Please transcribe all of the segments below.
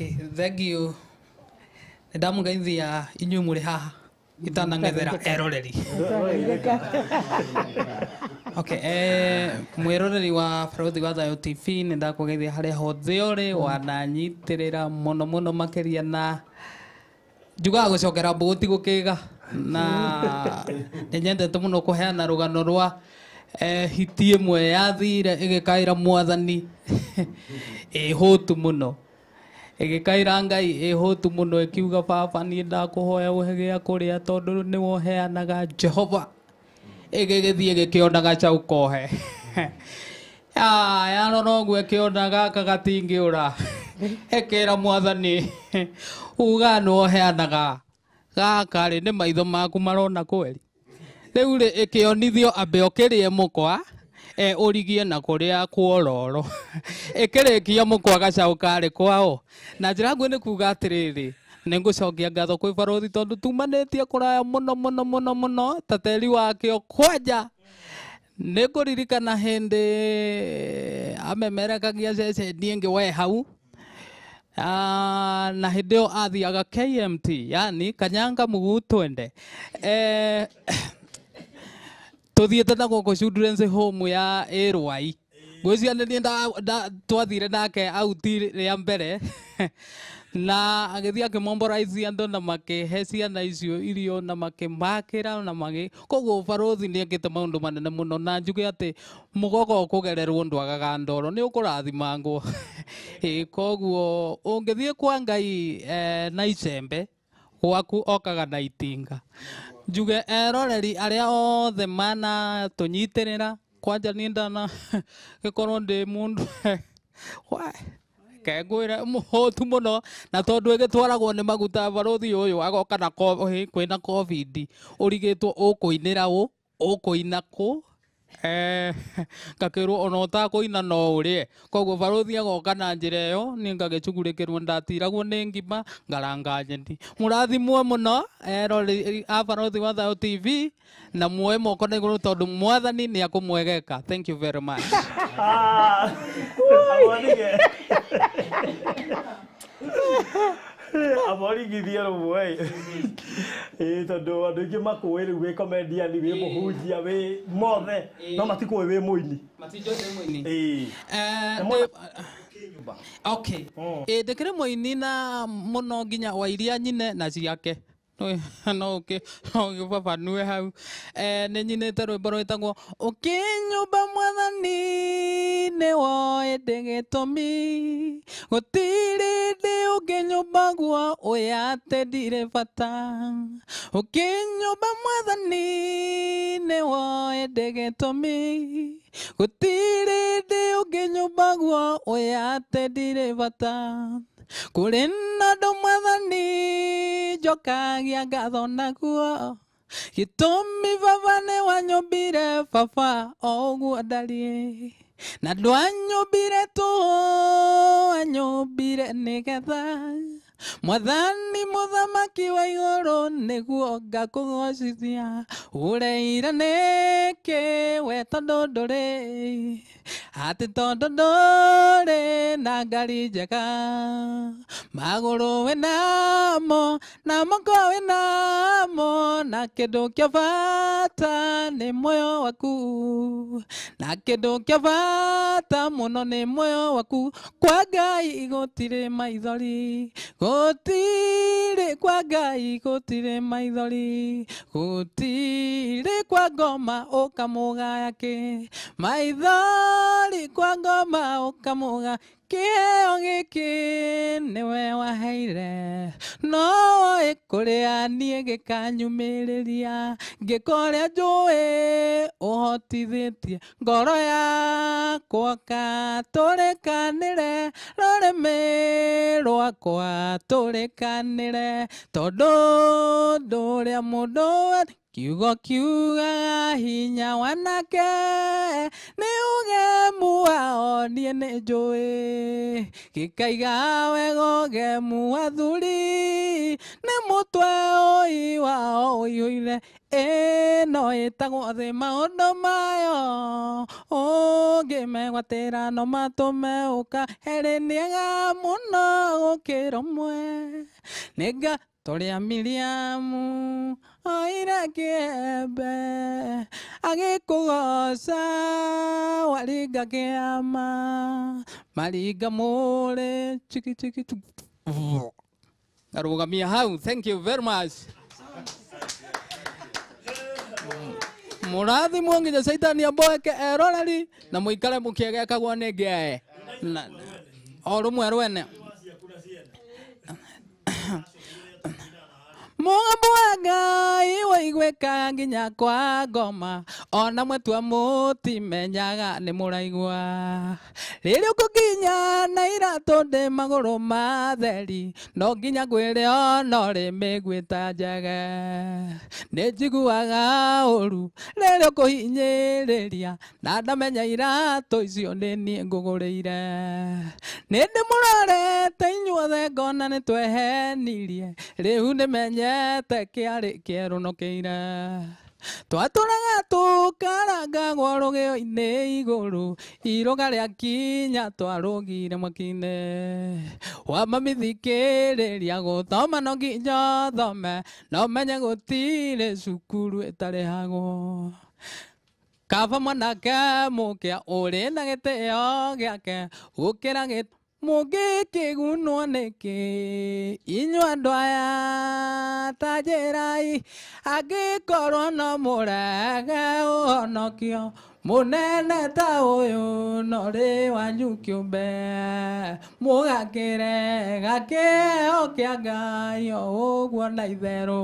Okay, thank you. Ndamugeithia inyuĩ mũrĩ haha itanang'ethera eroreri. Okay, mwĩroreri wa Barũthi wa Thayũ TV nĩ ndakũgeithia harĩa hothe ũrĩ wananyitĩrĩra mũno mũno makĩria na njugaga gũcokera mbũti gũkĩga na nĩ nyendete mũno kũheana rũgano rwa hiti ĩmwe yathire ĩgĩkaĩra Mwathani ĩhũtu mũno ĩgĩkaĩra Ngai ĩhũtu mũno ĩkiuga baba niĩ ndakũhoya ũhe gĩa kũrĩa tondũ nĩwe ũheanaga Jehova ĩgĩgĩthiĩ gĩkĩonaga caũ kohe yarora ũguo ĩkĩona gaka gatingĩũra ĩkĩra Mwathani uga nĩwe ũheanaga gaka rĩ nĩ maitho maku marona kweri rĩu rĩ ĩkĩonithio ambe ũkĩrĩe mũkwa ũrigie na kũrĩa kuororo ĩkĩrĩkia mũkwa gacaũ karĩ kwao na njĩra nguhĩ nĩ kuga atĩrĩrĩ nĩ ngũcokia ngatho kwĩ Barũthi tondũ tumanĩtie kũraya mũno mũno mũno mũno ta teri wakĩo kwanja nĩ ngũririkana hĩndĩ amemerekagia ceceni ĩngĩ we hau na hĩndĩ ĩyo athiaga KMT yani Kanyanga Muguu twende tuthiĩte na gũkũ children's home ya Ĩrũai ngwĩciria nĩ niĩ twathire nake auti rĩa mbere na agĩthiĩ akĩmomborize andũ na makĩhe ciana icio irio na makĩmakĩra na koguo Barũthi nĩ ekĩte maũndũ manene mũno na njuge atĩ mũgogo kũgererwo ndwagaga ndoro nĩ ũkũrathimangwo koguo ũngĩthiĩ kwa Ngai na icembe gwaku okaga na itinga njuge eroreri arĩa othe mana tũnyitĩrĩra kwanja niĩ ndana gĩkorwo ndĩ mũndũ kengwĩre mũhũtu mũno na tondũ ĩgĩtwaragwo nĩ maguta Barũthi ũyũ agoka na kwĩna COVID ũrigĩtwo ũkũinĩra ũkũina kũ ngakĩrwo ona ũtakũina no ũrĩe koguo Barũthi agoka na njĩra ĩyo niĩ ngagĩcugurĩkĩrwo ndatiragwo nĩ ngima ngaranga nyeni mũrathimwo mũno eroreri a Barũthi wa Thayũ TV na muoe moko na igũrũ tondũ Mwathani nĩ akũmwegeka. Thank you very much. Aborigithia rũmwe tondũ andũ aingĩ makũĩ rĩu wĩ comedian wĩ mũhunjia wĩ mothe no matikũĩ wĩ mũini okay ndĩkĩrĩ mũini na mũno nginya wa iria nyine na ciake no ũkĩbabanue hau nĩ nyinĩte rwĩmbo rwĩtagwo ũkĩnyũmba Mwathani nĩ woĩ ndĩgĩtũmi gũtirĩ ndĩ ũngĩnyũmba guo ũya atĩ ndirĩ bata ũkĩnyũmba Mwathani nĩ woĩ ndĩgĩtũmi gũtirĩ ndĩ ũngĩnyũmba guo ũya atĩ ndirĩ bata kũrĩ na andũ Mwathani njokagia ngatho naguo gĩtũmi baba nĩ wanyũmbire baba o ũguo ndariĩ na ndwanyũmbire anyũmbire nĩgetha Mwathani mũthamaki wa igũrũ nĩguo ngakũgocithia ũreire nĩkĩ we tondũ ndũrĩ atĩ tondũ ndũrĩ na ngari njega magũrũ wĩ namo na moko wĩ namo na kĩndũ kĩa bata nĩ muoyo waku na kĩndũ kĩa bata mũno nĩ muoyo waku kwa Ngai gũtirĩ maithori gũtirĩ kwa Ngai gũtirĩ maithori gũtirĩ kwa ngoma ũkamũgaya kĩ maithori kwa ngoma ũkamũga kĩheo gĩkĩ nĩwe waheire no woĩ kũrĩa niĩ gĩkanyumĩrĩria ngĩkorĩa njũĩ ũhotithĩtie ngoro yakwa tũrĩkanĩre rũrĩmĩ rwakwa tũrĩkanĩre tondũ ndũrĩa mũndũ kiugo kiugaga hinya wanake nĩ ũgemu wao niĩ nĩ njũĩ gĩkaiga wega ũgemu wa thuri nĩ mũtwe ũiwa ũihũire ĩno ĩtagwo thĩ maũndũ mayo ũngĩmegwatĩra no matũme ũkaherĩniaga mũno gũkĩra ũmwe nĩnga tũrĩa Miriamu oire kĩembe agĩkũgoca waringa kĩama maringa mũrĩ chiki chiki arũgamia hau. Thank you very much. Mũrathimwo nginya caitani amboeke eroreri na mũikare mũkĩegekagwo nĩ ngĩae o rũmwe rwene mũgambo wa Ngai waiguĩka nginya kwa ngoma ona mwetua mũtimenyaga nĩ mũraigua rĩrĩa ũkũkinya na iratũ ndĩ magũrũ matheri no nginya ngwĩre ona ũrĩmĩ gwĩta njege nĩ njiguaga ũru rĩrĩa ũkũhinyĩrĩria na ndamenya iratũ icio nĩ niĩ ngũgũrĩire nĩ ndĩmũrorete inyuothe ngona nĩ twehenirie rĩu nĩmenye kĩarĩ kĩerũnũkĩire twatũraga tũkarangagwo rũgĩo-inĩ igũrũ iroga rĩa kinya twarũgire mwaki-inĩ wamamithikĩrĩria gũthoma no nginya thome no menye gũtirĩ cukuru ĩtarĩhagwo kaba mwanake mũkĩa ũrĩ na gĩtĩo gĩake gũkĩra mũngĩkĩgunwo nĩkĩ inyuĩ andũ aya ta njĩrai angĩkorwo no mũrege ũhonokio mũnene ta ũyũ no rĩ wanyu kĩũmbe mũgakĩre gakĩheo kĩa Ngai o ũguo na itherũ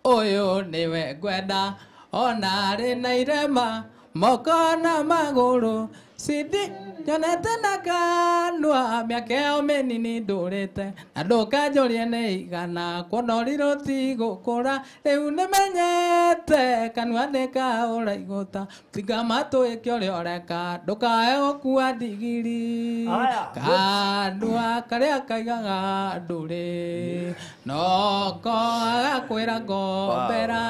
ũyũ nĩwe ngwenda ona arĩ na irema moko na magũrũ sidi nyonete na kanua mĩaka ĩyo mĩnini ndũrĩte na ndũkanjũrie nĩ igana kuona ũrirũ ti gũkũra rĩu nĩmenyete kanua nĩkaũraigũta tiga matwĩke ũrĩa ũreka ndũkae gũkua ndigiri kanua karĩa kaigaga ndũrĩ noko agakwĩra ngombera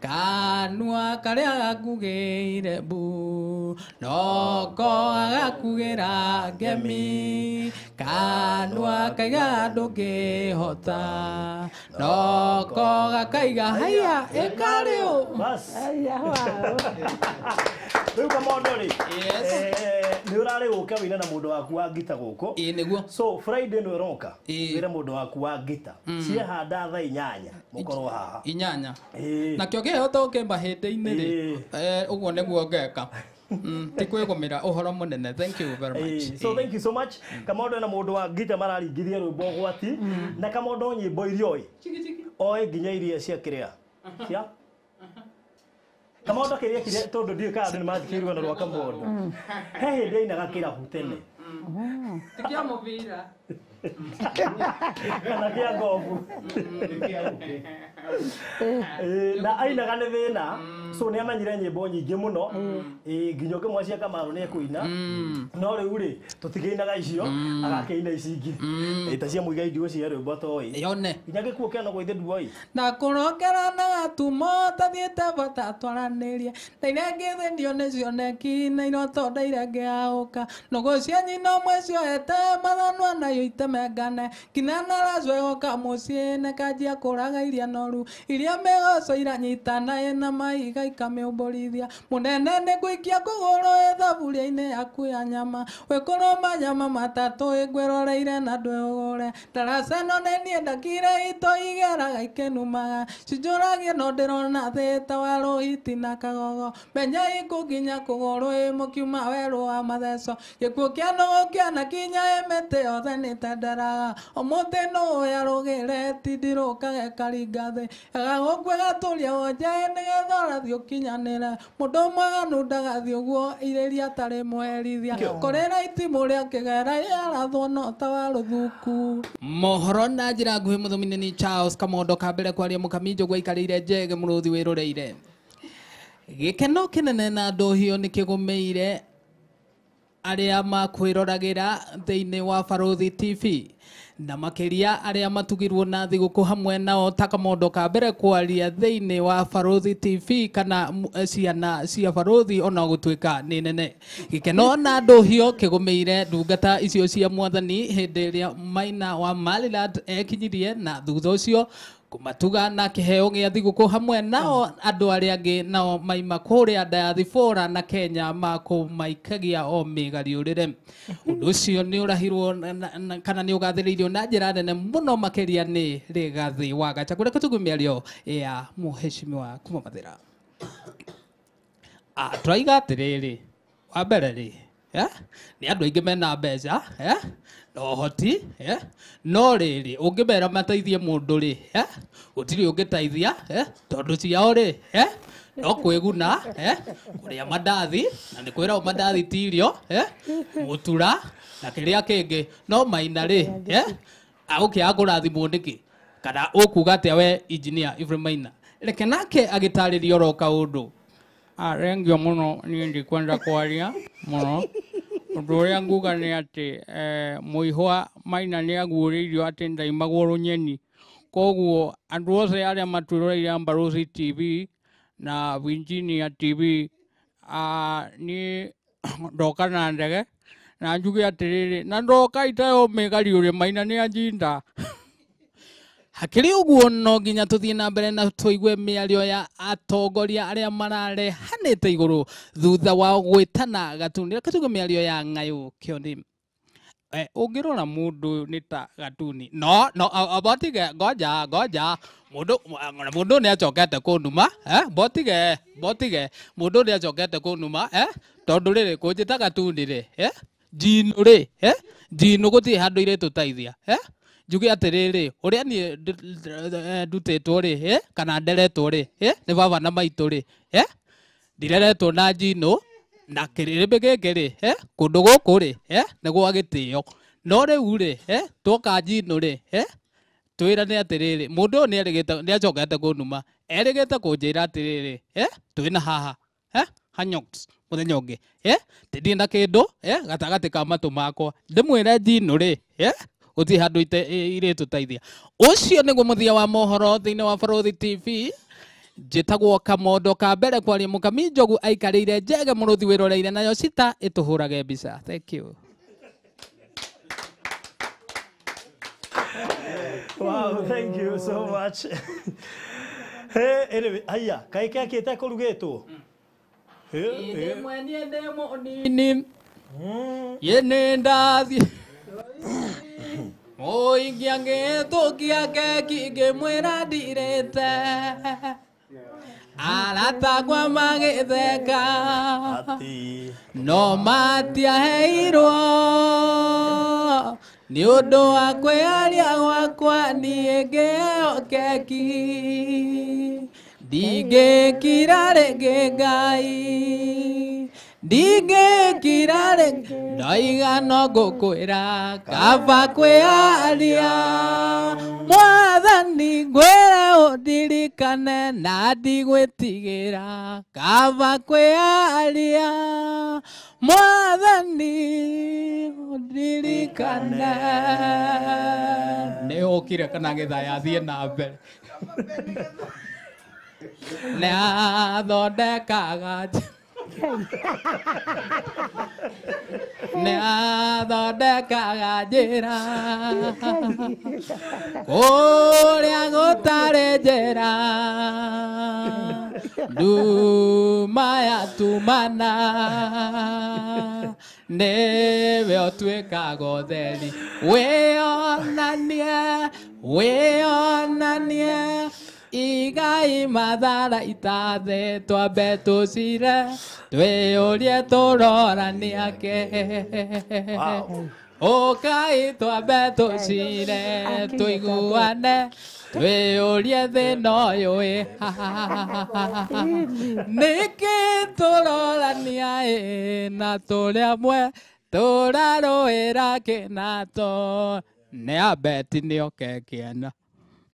kanua karĩa gakugĩire mbu noko agakugĩra ngemi kanua kaiga ndũngĩhota noko gakaiga haiya ĩkarĩũ rĩu Kamondũ-rĩ nĩ ũrarĩ gũka wĩna na mũndũ waku wa ngita gũkũ nĩguo so Friday nĩ ũroka wĩra mũndũ waku wa ngita ciehanda thaa 8 mũkorwo haha 8 nakĩo kĩhota ũkĩmba hĩndĩ-inĩ-rĩ ũguo nĩguo ngeka tikwĩgũmĩra ũhoro mũnene. Thank you very much. So thank you so much. Kamondũ na mũndũ wa ngita mararingithia rwĩmbo gwati na Kamondũ nyĩmbo iria oĩ nginya iria cia kĩrĩa cia Kamondũ kĩrĩa kĩrĩa tondũ ndiĩ kana andũ nĩ mathikĩrĩirwo na rwa Kamondũ he hĩndĩ ainaga kĩrabu tene tikia mũbira kana kĩa ngobu na ainaga nĩ thĩna so nĩ amenyire nyĩmbo nyingĩ mũno nginya kĩmwe cia Kamarũ nĩ ekũina no rĩu-rĩ tũtigĩinaga icio agakĩina ici ingĩ ta cia Mũigai Ndigo cia rwĩmbo toĩ yone nginya gĩkuũ kĩa Nogwa Ithe Nduoi na kũrongera na gatumo tathiĩte bata twaranĩrie na iria ngĩthĩndio nĩ cioneki na iroto ndaire ngĩaũka nũgũ cia nyina ũmwe cioete mathanwa nayo itemengane nginya narazwegoka mũciĩ nekanjia kũraga iria noru iria mĩgoco iranyitana ĩna mahiga ikamĩũmbũrithia mũnene nĩ ngũikia kũgũrũ thaburia-inĩ yaku ya nyama wĩkũrũma nyama matatũ ĩngwĩroreire na ndwĩũgũre ndaraca ĩno nĩ niĩ ndakire ito igeraga ikĩnumaga cinjũragie no ndĩrona thĩta wa rũhiti na kagogo menya ikũnginya kũgũrũ mũkiuma werũ wa matheco gĩkuũ kĩa nũgũ kĩana kinya mĩtĩ yothe nĩtenderaga ũmũthĩ nũũ yarũgĩre tindirũkage karinga thĩ gagũkue gatũria wonjaĩ nĩgetha ũrathiĩ ũkinyanĩre mũndũ mwaganu ndagathiĩ ũguo irĩria atarĩ mwerithia kũrĩra itimũ rĩa kĩgera yarathwo no ta wa rũthuku mohoro na njĩra nguhĩ mũthũmi nĩ Charles Kamondũ kambere kwaria mũkami njũgũ aikarĩire njege mũrũthi wĩrũreire gĩkeno kĩnene na ndũhio nĩ kĩgũmĩire arĩa makwĩroragĩra thĩinĩ wa Barũthi TV na makiria aria matugirwo na thiguku hamwe nao ta Kamondo ka mbere kwaria thiini wa Barothi TV kana ciana cia Barothi ona gutwika ni nene gikeno na nduhio kigumeire ndungata icio cia mwathani hindi iria Maina wa Maliland ekinyirie na thutha ucio kumatuga na kiheo gia thiguku hamwe nao andu aria angi nao maima kuria diaspora na Kenya makumaikagia o migariurire undu ucio ni urahirwo kana ni ugathiririo na njira nene muno makiria ni Rigathi wa Gachagua kutugu miario ya muheshimiwa kuma Mathira twaiga atiriri wa mbere ri ni andu aingi mena mbeca no hoti no riri ungimera mateithie mundu ri gutiri ungitaithia tondu ciao ri no kwiguna kuria mandathi na ni kwira mandathi tirio mutura na kiria kingi no Maina ri agukiagura thimu ndiki kana ukuga atia we engineer Ephraim Maina reke nake agitaririo ro kaundu arengio muno ni ndi kwenda kwaria muno undu uria nguga ni ati muihwa Maina ni aguuririo ati ndaimagwo runyeni koguo andu othe aria matwiroreire Barothi TV na Virginia TV ni ndoka na ndege na njuge atiriri na ndoka itayo migariuri Maina ni ajinda hakiri uguo no nginya tuthie na mbere na tuigue miario ya atongoria aria mararehanite iguru thutha wa gwitana gatuni katuge miario ya Ng'ayũ Kĩoni ungirora mundu ni ta gatuni no botige goja mundu ni acokete kunuma botige mundu ni acokete kunuma tondu riri kunjita gatuni ri jinu ri jinu guti handu ire tutaithia njuge atiriri uria ni ndutitwo ri kana nderetwo ri ni baba na maitu ri ndireretwo na jinu na kirimbe giki ri kundu guku ri ni gwa gitio no riu ri twoka jinu ri twirane atiriri mundu ni erigite ni acokete kunuma erigite kunjira atiriri twina haha hanyoks muthenya ungi ndina kindu gatagati ka matu makwa ndimwire jinu ri uti handu ire tutaithia ucio niguo muthia wa mohoro thiini wa Barothi TV njitagwo Kamondo ka mbere kwaria Mukami Njogu aikarire njege muruthi wiroreire nayo cita ituhurage mbica. Thank you. Wow, thank you so much. Hey, anyway, aya kaike akite kurugitwo yene ndathi oingiange tukia keki ngimwira ndirite aratagwa magitheka no matiaheirwo ni undu wa kwiaria gwakwa nie ngiheo keki ndingikira ringi Ngai ndingikira ringi ndaiga no ngukwira kaba kwiaria mwathani ngwire undirikane na ndigwitigira kaba kwiaria mwathani undirikane ni ukire kana githaya thie na mbere nĩ athondekaga nĩ athondekaga njĩra kũrĩa gũtarĩ njĩra nduma yatumana nĩwe ũtuĩkaga ũtheri wĩonanie igai mathara itathe twambe tucire twiyurie turorania ke ukai twambe tucire tuiguane twiyurie thina uyu niki turorania na turi amwe turaruira kinato ni abeti nioke kiena